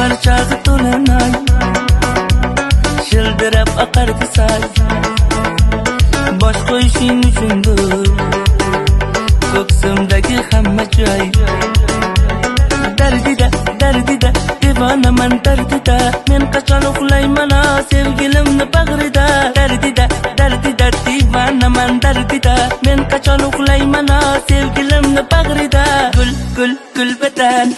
bahar chog'i to'lanay, shildirab oqardi soy. Bosh qo'yishing uchundir ko'ksimdagi hamma joy. Dardida devonaman dardida, men qachon uxlayman sevgilimni bag'rida. Dardida devonaman dardida, men qachon uxlayman sevgilimni bag'rida. Gul badan